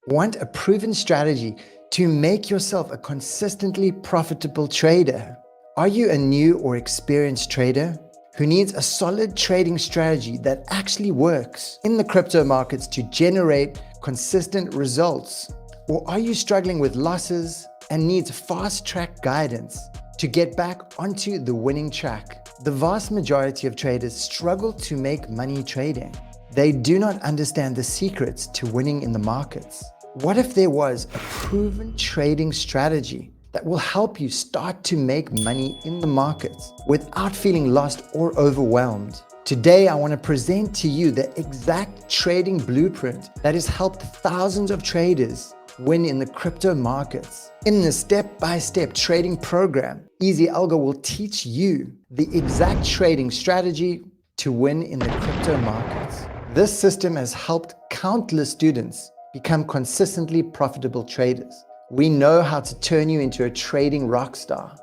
Want a proven strategy to make yourself a consistently profitable trader? Are you a new or experienced trader who needs a solid trading strategy that actually works in the crypto markets to generate consistent results? Or are you struggling with losses and needs fast-track guidance to get back onto the winning track? The vast majority of traders struggle to make money trading. They do not understand the secrets to winning in the markets. What if there was a proven trading strategy that will help you start to make money in the markets without feeling lost or overwhelmed? Today, I want to present to you the exact trading blueprint that has helped thousands of traders win in the crypto markets. In the step-by-step trading program, EasyAlgo will teach you the exact trading strategy to win in the crypto markets. This system has helped countless students become consistently profitable traders. We know how to turn you into a trading rock star.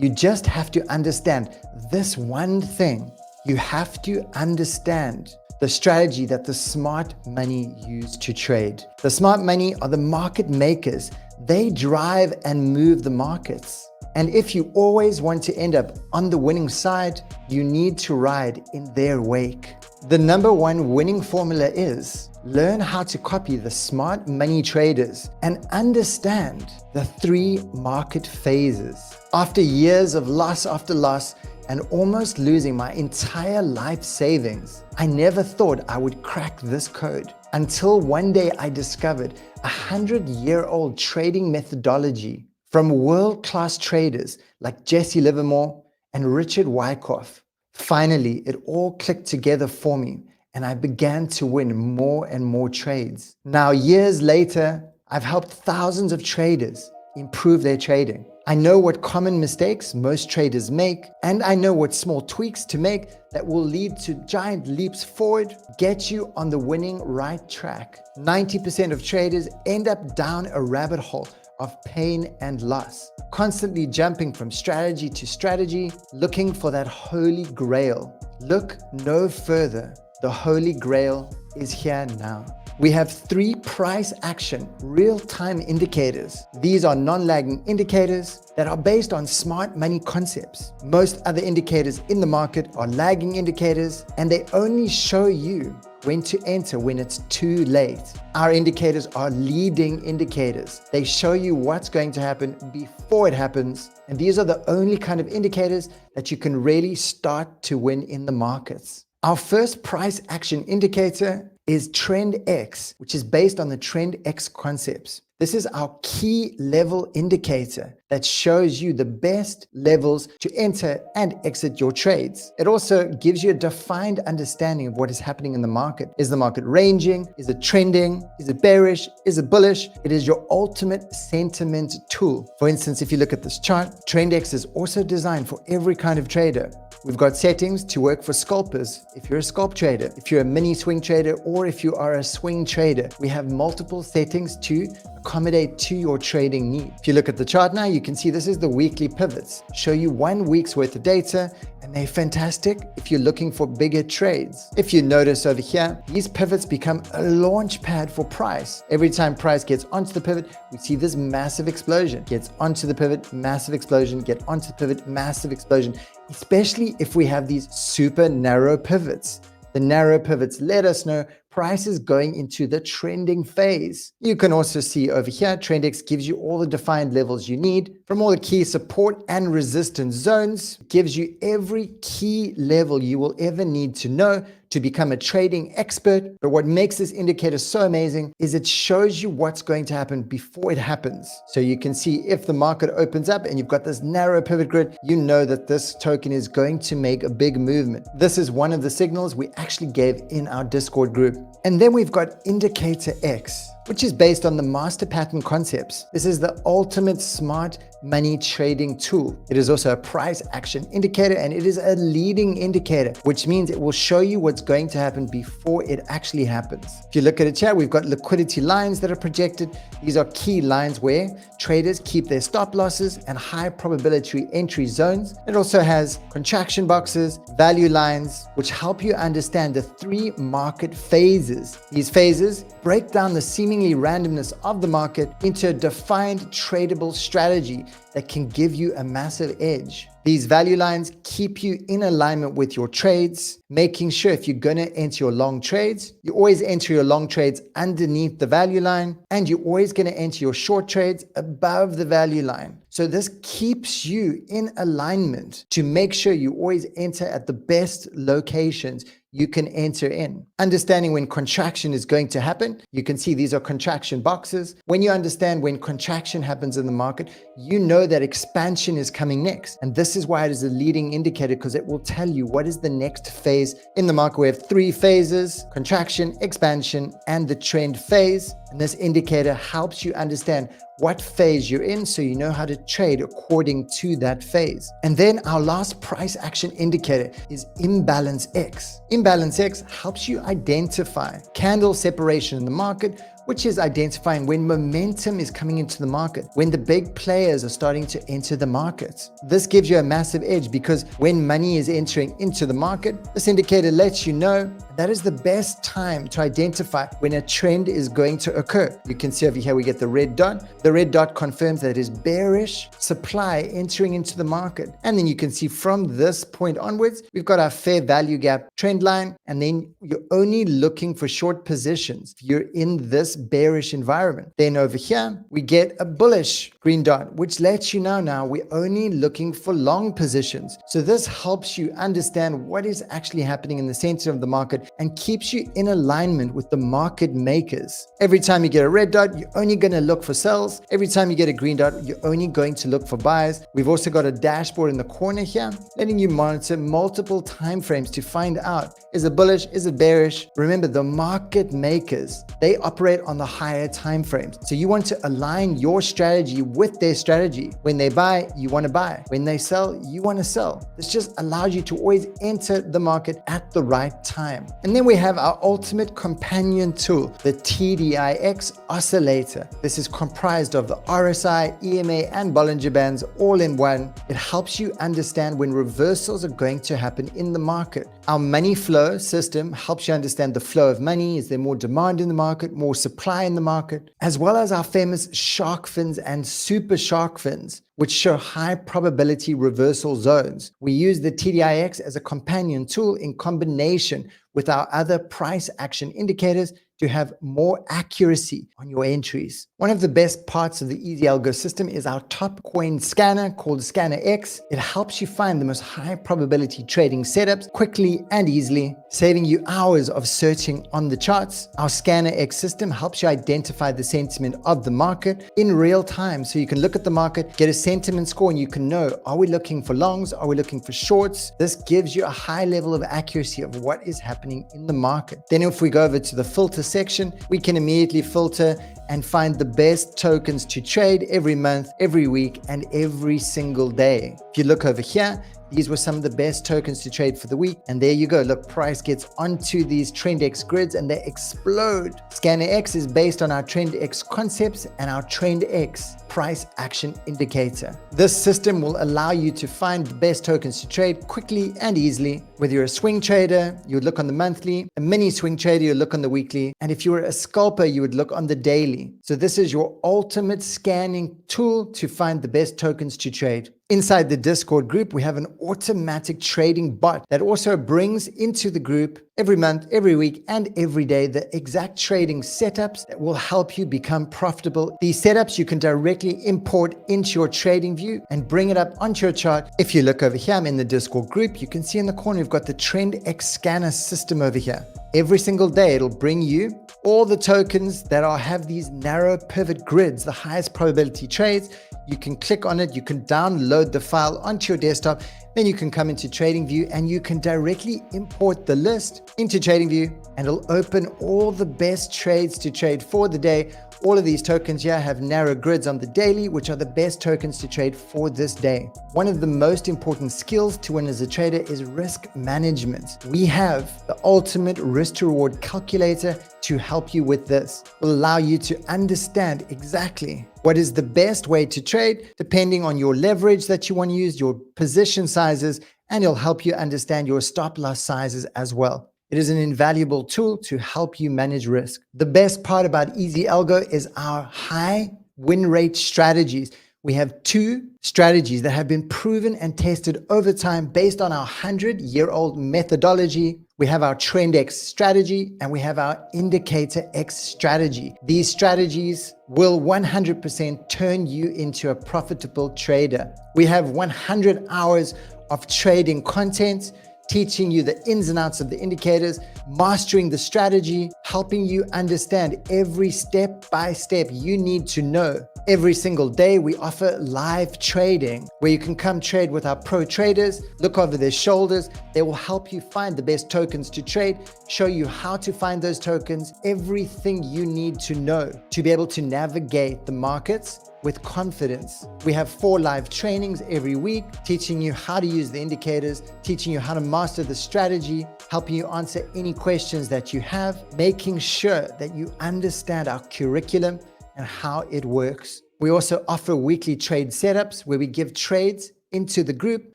You just have to understand this one thing. You have to understand the strategy that the smart money use to trade. The smart money are the market makers. They drive and move the markets. And if you always want to end up on the winning side, you need to ride in their wake. The number one winning formula is learn how to copy the smart money traders and understand the 3 market phases. After years of loss after loss, and almost losing my entire life savings, I never thought I would crack this code until one day I discovered a 100-year-old trading methodology from world-class traders like Jesse Livermore and Richard Wyckoff. Finally, it all clicked together for me and I began to win more and more trades. Now, years later, I've helped thousands of traders improve their trading. I know what common mistakes most traders make, and I know what small tweaks to make that will lead to giant leaps forward, get you on the winning right track. 90% of traders end up down a rabbit hole of pain and loss, constantly jumping from strategy to strategy, looking for that holy grail. Look no further. The holy grail is here now. We have 3 price action real-time indicators. These are non-lagging indicators that are based on smart money concepts. Most other indicators in the market are lagging indicators, and they only show you when to enter when it's too late. Our indicators are leading indicators. They show you what's going to happen before it happens, and these are the only kind of indicators that you can really start to win in the markets. Our first price action indicator is Trend X, which is based on the Trend X concepts. This is our key level indicator that shows you the best levels to enter and exit your trades. It also gives you a defined understanding of what is happening in the market. Is the market ranging? Is it trending? Is it bearish? Is it bullish? It is your ultimate sentiment tool. For instance, if you look at this chart, Trend X is also designed for every kind of trader. We've got settings to work for scalpers. If you're a scalp trader, if you're a mini swing trader, or if you are a swing trader, we have multiple settings to accommodate to your trading need. If you look at the chart now, you can see this is the weekly pivots. Show you 1 week's worth of data, and they're fantastic if you're looking for bigger trades. If you notice over here, these pivots become a launch pad for price. Every time price gets onto the pivot, we see this massive explosion. Gets onto the pivot, massive explosion, get onto the pivot, massive explosion, especially if we have these super narrow pivots. The narrow pivots let us know price is going into the trending phase. You can also see over here, TrendX gives you all the defined levels you need from all the key support and resistance zones. It gives you every key level you will ever need to know to become a trading expert. But what makes this indicator so amazing is it shows you what's going to happen before it happens. So you can see if the market opens up and you've got this narrow pivot grid, you know that this token is going to make a big movement. This is one of the signals we actually gave in our Discord group. And then we've got Indicator X, which is based on the master pattern concepts. This is the ultimate smart money trading tool. It is also a price action indicator, and it is a leading indicator, which means it will show you what's going to happen before it actually happens. If you look at it here, we've got liquidity lines that are projected. These are key lines where traders keep their stop losses and high probability entry zones. It also has contraction boxes, value lines, which help you understand the 3 market phases. These phases break down the seeming seemingly randomness of the market into a defined tradable strategy that can give you a massive edge. These value lines keep you in alignment with your trades, making sure if you're going to enter your long trades, you always enter your long trades underneath the value line, and you're always going to enter your short trades above the value line. So this keeps you in alignment to make sure you always enter at the best locations you can enter in. Understanding when contraction is going to happen, you can see these are contraction boxes. When you understand when contraction happens in the market, you know that expansion is coming next. And this is why it is a leading indicator, because it will tell you what is the next phase in the market. We have 3 phases: contraction, expansion, and the trend phase. And this indicator helps you understand what phase you're in so you know how to trade according to that phase. And then our last price action indicator is Imbalance X. Imbalance X helps you identify candle separation in the market, which is identifying when momentum is coming into the market, when the big players are starting to enter the market. This gives you a massive edge because when money is entering into the market, this indicator lets you know that is the best time to identify when a trend is going to occur. You can see over here we get the red dot. The red dot confirms that it is bearish supply entering into the market. And then you can see from this point onwards, we've got our fair value gap trend line, and then you're only looking for short positions if you're in this bearish environment. Then over here, we get a bullish green dot, which lets you know now we're only looking for long positions. So this helps you understand what is actually happening in the center of the market and keeps you in alignment with the market makers. Every time you get a red dot, you're only going to look for sells. Every time you get a green dot, you're only going to look for buys. We've also got a dashboard in the corner here, letting you monitor multiple time frames to find out, is it bullish, is it bearish? Remember, the market makers, they operate on the higher time frames. So you want to align your strategy with their strategy. When they buy, you want to buy. When they sell, you want to sell. This just allows you to always enter the market at the right time. And then we have our ultimate companion tool, the TDIX oscillator. This is comprised of the RSI, EMA, and Bollinger Bands all in one. It helps you understand when reversals are going to happen in the market. Our money flow system helps you understand the flow of money. Is there more demand in the market, more supply in the market? As well as our famous shark fins and super shark fins, which show high probability reversal zones. We use the TDIX as a companion tool in combination with our other price action indicators to have more accuracy on your entries. One of the best parts of the EasyAlgo system is our top coin scanner called Scanner X. It helps you find the most high probability trading setups quickly and easily, saving you hours of searching on the charts. Our Scanner X system helps you identify the sentiment of the market in real time, so you can look at the market, get a sentiment score, and you can know, are we looking for longs? Are we looking for shorts? This gives you a high level of accuracy of what is happening in the market. Then if we go over to the filter section, we can immediately filter and find the best tokens to trade every month, every week, and every single day. If you look over here, these were some of the best tokens to trade for the week. And there you go. Look, price gets onto these TrendX grids and they explode. Scanner X is based on our TrendX concepts and our TrendX price action indicator. This system will allow you to find the best tokens to trade quickly and easily. Whether you're a swing trader, you would look on the monthly, a mini swing trader, you would look on the weekly. And if you were a scalper, you would look on the daily. So this is your ultimate scanning tool to find the best tokens to trade. Inside the Discord group, we have an automatic trading bot that also brings into the group every month, every week, and every day the exact trading setups that will help you become profitable. These setups you can directly import into your Tradingview and bring it up onto your chart. If you look over here, I'm in the Discord group, you can see in the corner, we've got the TrendX scanner system over here. Every single day, it'll bring you all the tokens that have these narrow pivot grids, the highest probability trades. You can click on it, you can download the file onto your desktop, then you can come into Tradingview and you can directly import the list into Tradingview and it'll open all the best trades to trade for the day. All of these tokens here have narrow grids on the daily, which are the best tokens to trade for this day. One of the most important skills to win as a trader is risk management. We have the ultimate risk to reward calculator to help you with this. It will allow you to understand exactly what is the best way to trade depending on your leverage that you want to use, your position sizes, and it'll help you understand your stop loss sizes as well. It is an invaluable tool to help you manage risk. The best part about EasyAlgo is our high win rate strategies. We have 2 strategies that have been proven and tested over time based on our 100-year-old methodology. We have our Trend X strategy and we have our Indicator X strategy. These strategies will 100% turn you into a profitable trader. We have 100 hours of trading content, teaching you the ins and outs of the indicators, mastering the strategy, helping you understand every step by step you need to know. Every single day, we offer live trading where you can come trade with our pro traders, look over their shoulders. They will help you find the best tokens to trade, show you how to find those tokens, everything you need to know to be able to navigate the markets with confidence. We have 4 live trainings every week, teaching you how to use the indicators, teaching you how to master the strategy, helping you answer any questions that you have, making sure that you understand our curriculum and how it works. We also offer weekly trade setups where we give trades into the group.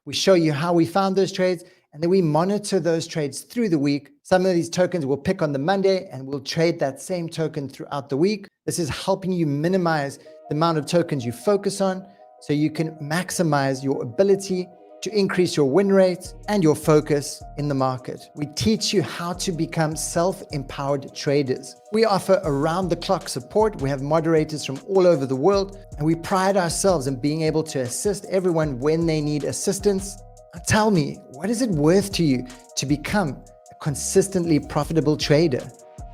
We show you how we found those trades, and then we monitor those trades through the week. Some of these tokens we'll pick on the Monday and we'll trade that same token throughout the week. This is helping you minimize the amount of tokens you focus on so you can maximize your ability to increase your win rates and your focus in the market. We teach you how to become self-empowered traders. We offer around-the-clock support. We have moderators from all over the world, and we pride ourselves in being able to assist everyone when they need assistance. Now tell me, what is it worth to you to become a consistently profitable trader?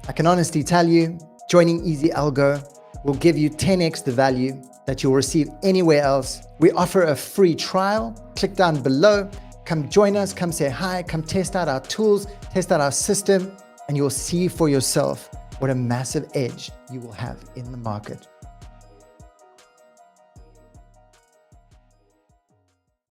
I can honestly tell you, joining EasyAlgo will give you 10x the value that you'll receive anywhere else. We offer a free trial. Click down below, come join us, come say hi, come test out our tools, test out our system, and you'll see for yourself what a massive edge you will have in the market.